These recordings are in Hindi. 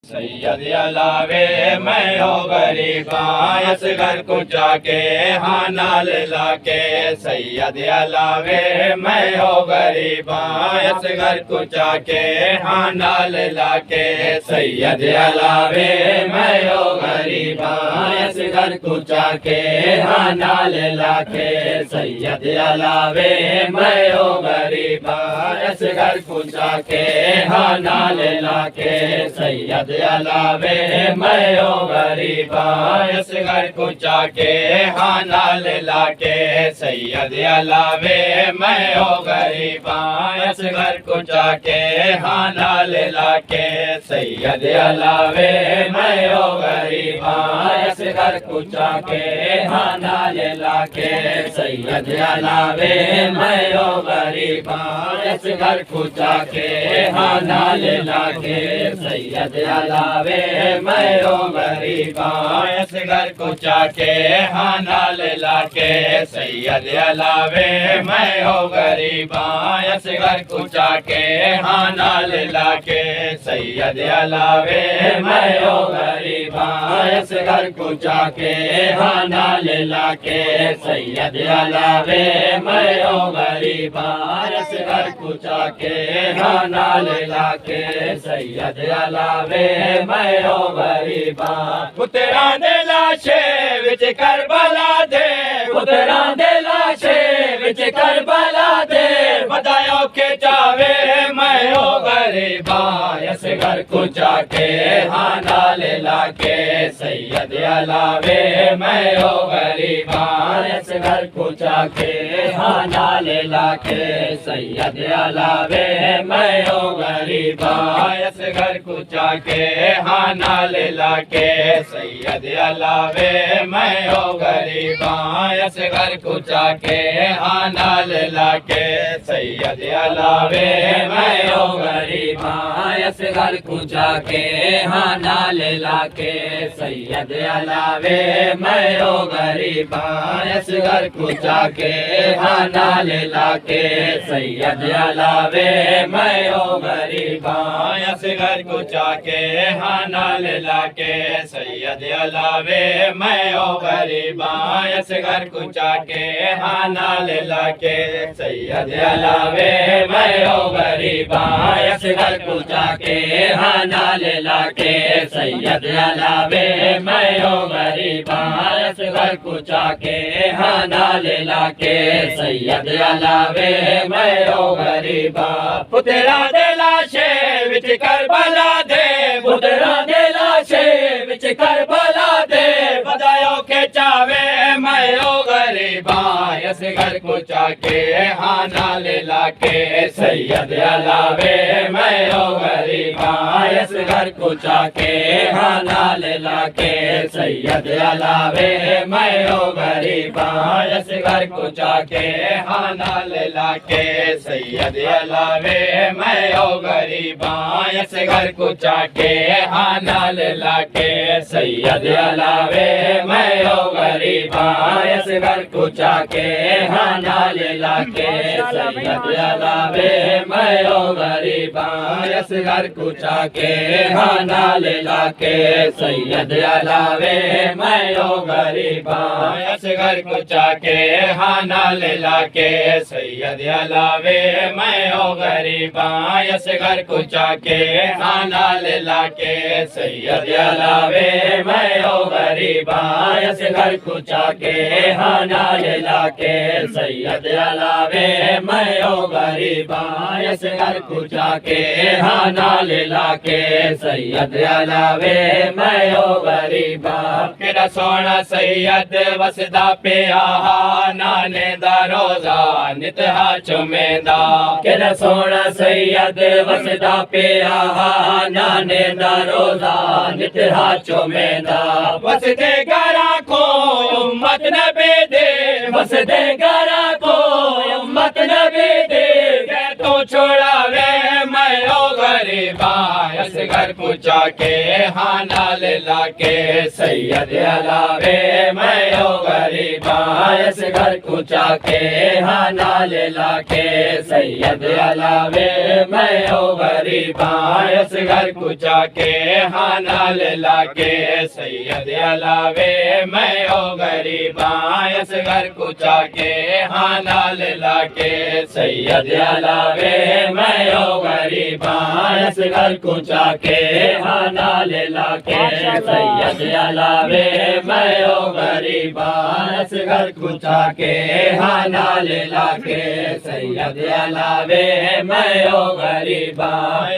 सैयद अलावे मैं हो गरीबा असगर कुचा के हाँ नाल लाके। सैयद अलावे मैं हो गरीबा असगर कुचा के हाँ नाल लाके। सैयद अलावे मैं हो गरीबा असगर कुचा के हाँ नाल लाके। सैयद अलावे मैं हो गरीबा असगर कुचा के हाँ नाल लाके। सैयद अलावे मैं हो गरीबा असगर कुचा के हाँ नाल लाके। सैयद अलावे मैं हो गरीबा असगर कुचा के हाँ नाल लाके। सैयद अलावे मैं हो गरीबा असगर कुचा के हाँ नाल लाके। सैयद अलावे मैं हो गरीबा असगर कुचा के हाँ नाल लाके। सैयद अलावे मैं हो गरीबा असगर कुचा के हाँ नाल लाके। सैयद अलावे मैं हो गरीबा असगर कुचा के हाँ नाल लाके। सैयद अलावे मैं हो गरीबा असगर कुचा के हाँ नाल लाके। सैयद अलावे मैं हो गरीबा असगर कुचा के हाँ नाल लाके। सैयद अलावे मैं हो गरीबा पुत्रा दे लाशे विच करबला दे। पुत्रा दे लाशे विच करबला दे बधायो के चावे मैं हो गरीबा असगर कुचा के हाँ नाल लाके। सैयद अलावे मैं हो गरीबा असगर कुचा के हाँ नाल लाके। सैयद अलावे मैं हो गरीबा असगर कुचा के हाँ नाल लाके। सैयद अलावे मैं हो गरीबा असगर कुचा के हाँ नाल लाके। सैयद अलावे मैं हो गरीबा असगर कुचा के हाँ नाल लाके। सैयद अलावे मैं हो गरीबा असगर कुचा के हाँ नाल लाके। सैयद अलावे मैं हो गरीबा असगर कुचा के हाँ नाल लाके। सैयद अलावे मैं हो गरीबा असगर कुचा के हाँ नाल लाके। सैयद अलावे मैं हो गरीबा असगर कुचा के हाँ नाल लाके। सैयद अलावे मैं हो गरीबा असगर कुचा के हाँ नाल लाके। सैयद अलावे मैं हो गरीबा पुत्रा दे लाशे विच करबला दे। पुत्रा दे लाशे विच करबला दे बधायो के चावे मैं हो गरीबा असगर कुचा के हाँ नाल लाके। सैयद अलावे मैं हो गरीबा असगर कुचा के हाँ नाल लाके। सैयद अलावे मैं हो गरीबा असगर कुचा के हाँ नाल लाके। सैयद अलावे मैं हो गरीबा असगर कुचा के हाँ नाल लाके। सैयद अलावे मैं हो गरीबा असगर कुचा के हाँ नाल लाके। सैयद अलावे मैं हो गरीबा असगर कुचा के हाँ नाल लाके। सैयद अलावे मैं हो गरीबा असगर कुचा के हाँ नाल लाके। सैयद अलावे मैं हो गरीबा असगर कुचा के हाँ नाल लाके। सैयद अलावे मैं हो गरीबा असगर कुचा के हाँ नाल लाके। सैयद अलावे मैं हो गरीबा असगर कुचा के हाँ नाल लाके। सैयद अलावे मैं हो गरीबा केड़ा सोना सैयद वसदा पे आहा नाने दा रोजा नित हा चुमेंदा। केड़ा सोना सैयद वसदा पे आहा नाने दा रोजा नित हा चुमेंदा। वसदे घरा को उम्मत नबी दे। वसदे घरा को उम्मत नबी दे के तू छोड़ावे मैं हो गरीबा गरीबा असगर पूछा के हाँ नाल लाके सैयद अलावे मैं हो गरीबा असगर पूछा के हाँ नाल लाके सैयद अलावे मैं हो गरीबा असगर पूछा के हाँ नाल लाके सैयद अलावे मैं हो गरीबा असगर पूछा के हाँ नाल लाके सैयद अलावे मैं हो गरीबा असगर पूछा के हाँ नाल लाके सैयद अलावे मैं हो गरीबा असगर पूछा के हाँ नाल लाके सैयद अलावे मैं हो गरीबा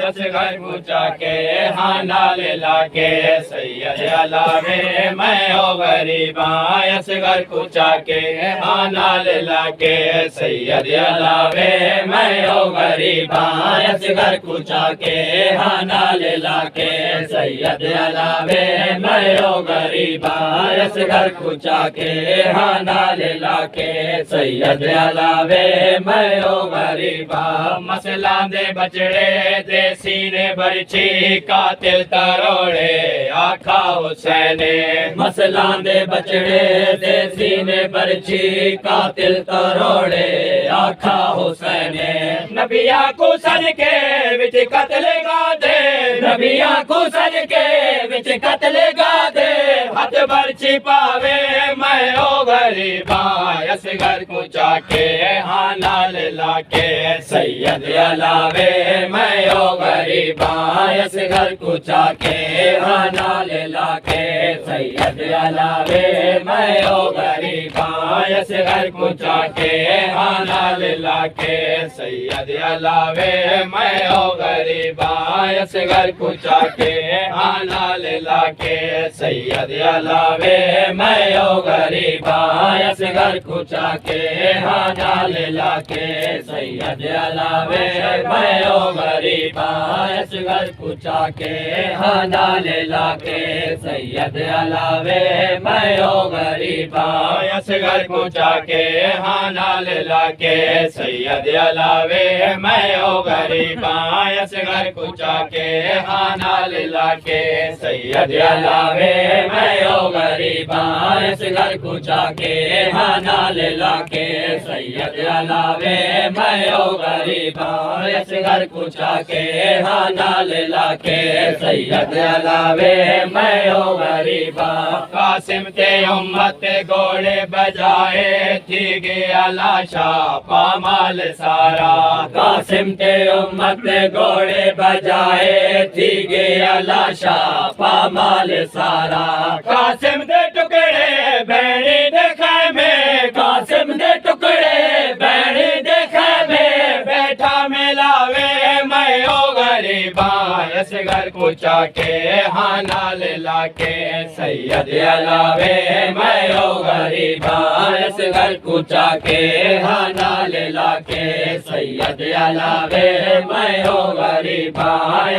असगर पूछा के हाँ नाल लाके सैयद अलावे मैं हो गरीबा असगर पूछा के हाँ नाल लाके सैयद अलावे मैं हो गरीबा असगर पूछा के हाँ नाल लाके सैयद अलावे मैं हो गरीबा असगर पूछा के हाँ नाल लाके सैयद अलावे मैं हो गरीबा मसला दे बचड़े दे सीने बरछी कातिल तरोड़े आखा हुसैन मसला दे बचड़े दे सीने बरछी कातिल तरोड़े आखा हुसैन नबिया को सज के विच कत्ल गा दे नबिया को सज के विच कत्ल गा दे हथ बरछी पावे मैं हो गरीबा असगर को चाके हाँ नाल लाके सैयद अलावे मैं हो गरीबा असगर को चाके हाँ नाल लाके सैयद अलावे मैं हो गरीबा असगर को चाके हाँ नाल लाके सैयद अलावे मैं हो गरीबा असगर को चाके हाँ नाल लाके सैयद अलावे मैं हो गरीबा असगर को चाके हाँ नाल लाके सैयद अलावे मैं हो गरीबा असगर को चाके हाँ नाल लाके सैयद अलावे मैं हो गरीबा असगर को चाके हाँ नाल लाके सैयद अलावे मैं हो गरीबा असगर को चाके हाँ नाल लाके सैयद अलावे मैं हो गरीबा असगर को चाके हाँ नाल लाके सैयद अलावे मैं हो गरीबा असगर को चाके हाँ नाल लाके सैयद अलावे मैं हो गरीबा कासिम ते उम्मत घोड़े बजाए थी गया लाशा पामाल सारा कासिम ते उम्मत घोड़े बजाए थी गया लाशा पामाल सारा कासिम दे टुकड़े बैणी देखा में कासिम दे टुकड़े बैणी देखा में बैठा मिलावे मैं हो गरीबा असगर को चाके हाँ नाल लाके सैयद अलावे मैं हो गरीबा असगर को चाके हाँ नाल लाके सैयद अलावे मैं हो गरीबा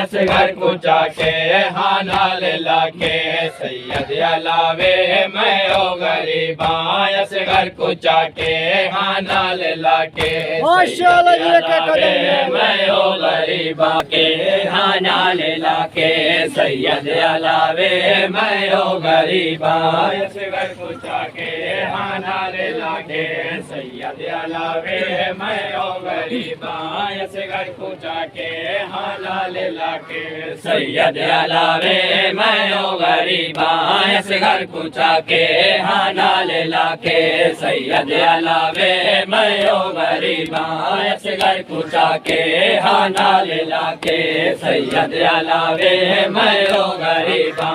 असगर को चाके हाँ नाल लाके सैयद अलावे मैं हो गरीबा असगर को चाके हाँ नाल लाके मैं हो गरीबा के हाँ नाल लाके सैयद अलावे मैं हो गरीबा असगर को चाके हाँ नाल लाके सैयद अलावे मैं हो गरीबा असगर को चाके हाँ नाल लाके सैयद अलावे मैं हो गरीबा असगर को चाके हाँ नाल लाके सैयद अलावे मैं हो गरीबा असगर को चाके हाँ नाल लाके सैयद अलावे मैं हो गरीबा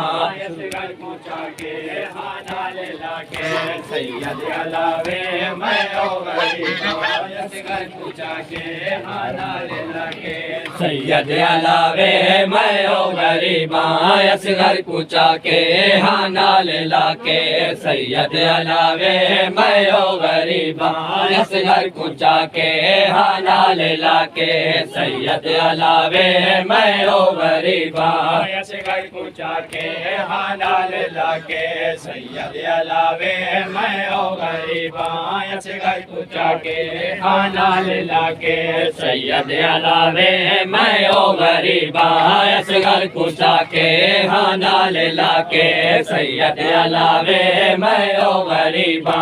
असगर को चाके हाँ नाल लाके सैयद अलावे मैं हो गरीबा असगर को चाके हाँ नाल लाके सैयद अलावे मैं हो गरीबा असगर को चाके हाँ नाल लाके सैयद अलावे मैं हो गरीबा असगर को चाके हाँ नाल लाके सैयद अलावे मैं हो गरीबा असगर को चाके हाँ नाल लाके सैयद अलावे लावे मैं ओ गरीबा असगर कुचा के खाना ला के सैयद अलावे मैं ओ गरीबा असगर कुचा के खाना ला के सैयद अलावे मैं ओ गरीबा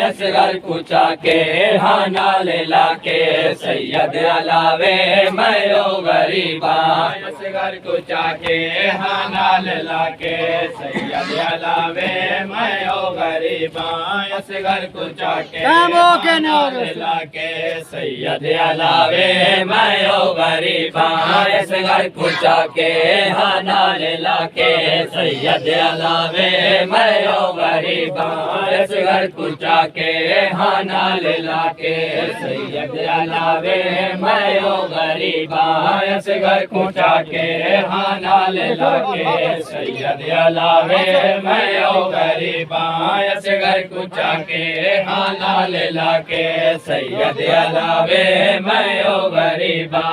असगर कुचा के खाना ला के सैयद अलावे मैं ओ गरीबा असगर कुचा के खाना ला के सैयद अलावे मैं ओ गरीबा असगर कुचा के ला के सैयद अलावे मैं ओ गरीबा असगर कुचा के खाना ला के सैयद अलावे मैं ओ गरीबा असगर कुचा के खाना ला के सैयद अलावे मैं ओ गरीबा असगर कुचा के खाना ला के सैयद अलावे मैं ओ गरीबा असगर कुचा के खाना ला के सैयद अलावे मैं ओ गरीबा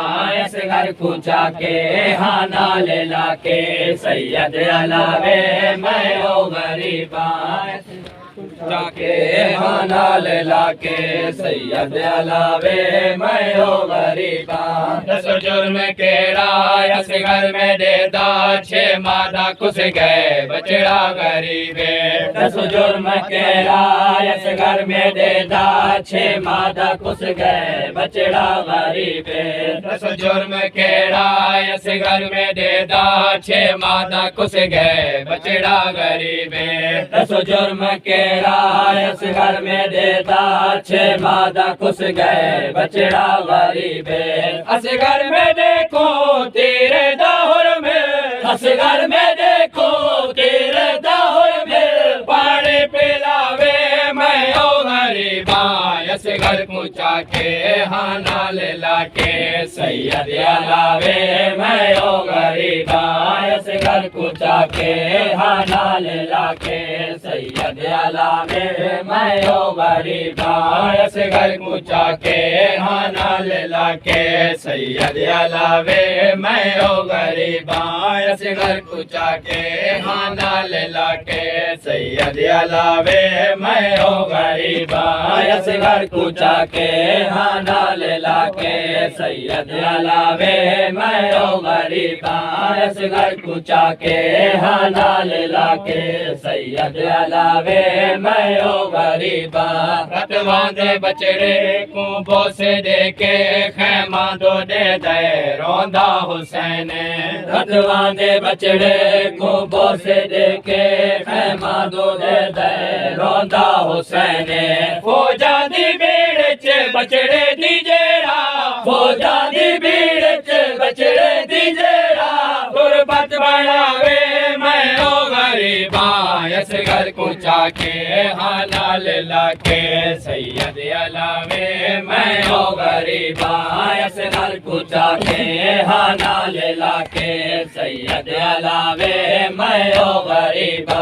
असगर कुचा के खाना ला के सैयद अलावे मैं ओ गरीबा जाके खाना ला के सैयद अलावे मैं ओ गरीबा दस जुर्म केड़ा असगर में देता छे मादा कुछ गए बचड़ा गरीबे दस जुर्म केड़ा असगर में देता छे मादा कुछ गए बचड़ा गरीबे दस जुर्म केड़ा असगर में देता छे मादा कुछ गए बचड़ा गरीबे दस जुर्म केड़ा असगर में देता छे मादा कुछ गए बचड़ा गरीबे असगर में देखो तेरे दाहुर में असगर में देखो तेरे दाहुर में पानी पिलावे मैं ओ गरीबा असगर कुचा के खाना ला के सैयद अलावे मैं ओ गरीबा असगर कुचा के खाना ला के सैयद अलावे मैं ओ गरीबा असगर कुचा के खाना ला के सैयद अलावे मैं ओ गरीबा असगर कुचा के खाना ला के सैयद अलावे मैं ओ गरीबा असगर कुचा के खाना ला के सैयद अलावे मैं ओ गरीबा असगर कुचा के खाना ला के सैयद अलावे मैं ओ गरीबा रतवांदे बचड़े को बोसे दे के खैमा दो दे दे रोंदा हुसैन रतवांदे बचड़े को बोसे दे के खैमा दो दे दे रोंदा हुसैन फौजा दी भीड़ च बचड़े दी जेड़ा फौजा दी भीड़ च बचड़े दी जेड़ा गुरबत बनावे मैं ओ गरीबा असगर कुचा के खाना ला के सैयद अलावे मैं ओ गरीबा असगर कुचा के खाना ला के सैयद अलावे मैं ओ गरीबा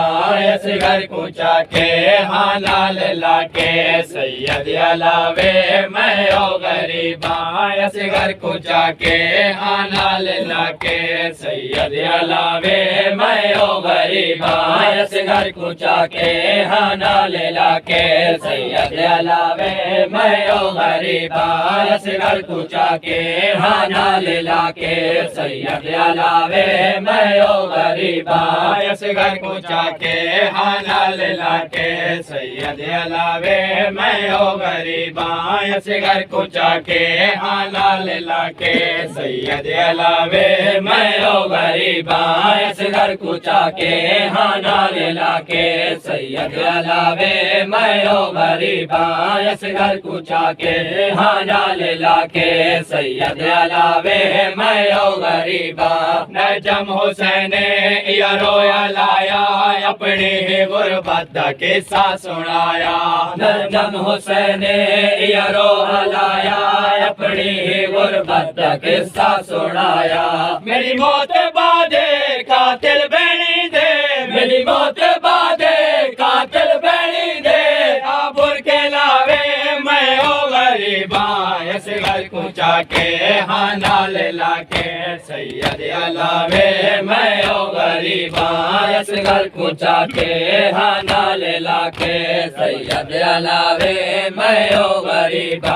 असगर कुचा के खाना ला के सैयद अलावे मैं ओ गरीबा असगर कुचा के खाना ला के सैयद अलावे मैं ओ गरीबा असगर कुचा के खाना ला के सैयद अलावे मैं ओ गरीबा असगर कुचा के खाना ला के सैयद अलावे मैं ओ गरीबा असगर कुचा के खाना ला के सैयद अलावे मैं ओ गरीबा असगर कुचा के खाना ला के सैयद अलावे मैं ओ गरीबा असगर कुचा के खाना ला के सैयद अलावे मैं ओ गरीबा असगर कुचा के खाना ला के सैयद अलावे मैं ओ गरीबा नजम हुसैन यारो लाया अपने गुरबत का किस्सा सुनाया नजम हुसैन यारो लाया अपनी गुरबत का किस्सा सुनाया मेरी मौत बादे कातिल बनी दे मेरी मौत बादे कातिल बनी दे आबुर के लावे मैं ओ गरीबा असगर कुचा के खाना ला के सैयद अलावे मैं ओ गरीबा असगर कुचा के हाँ नाल लाके सैयद अलावे मैं हो गरीबा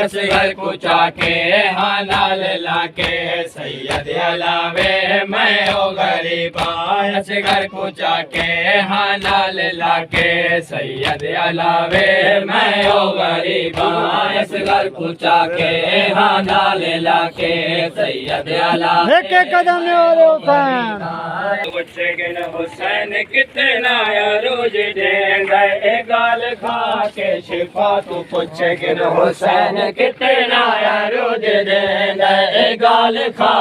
असगर कुचा के हाँ नाल लाके सैयद अलावे मैं हो गरीबा असगर कुचा के हाँ नाल लाके सैयद अलावे मैं हो गरीबा असगर कुचा के हाँ नाल लाके सैयद अलावे एक एक कदम ने और हुसैन कितना रोज देंगे गाल खा के शिफा तू पूछ गिन हुसैन कितना रोज देंगे गाल खा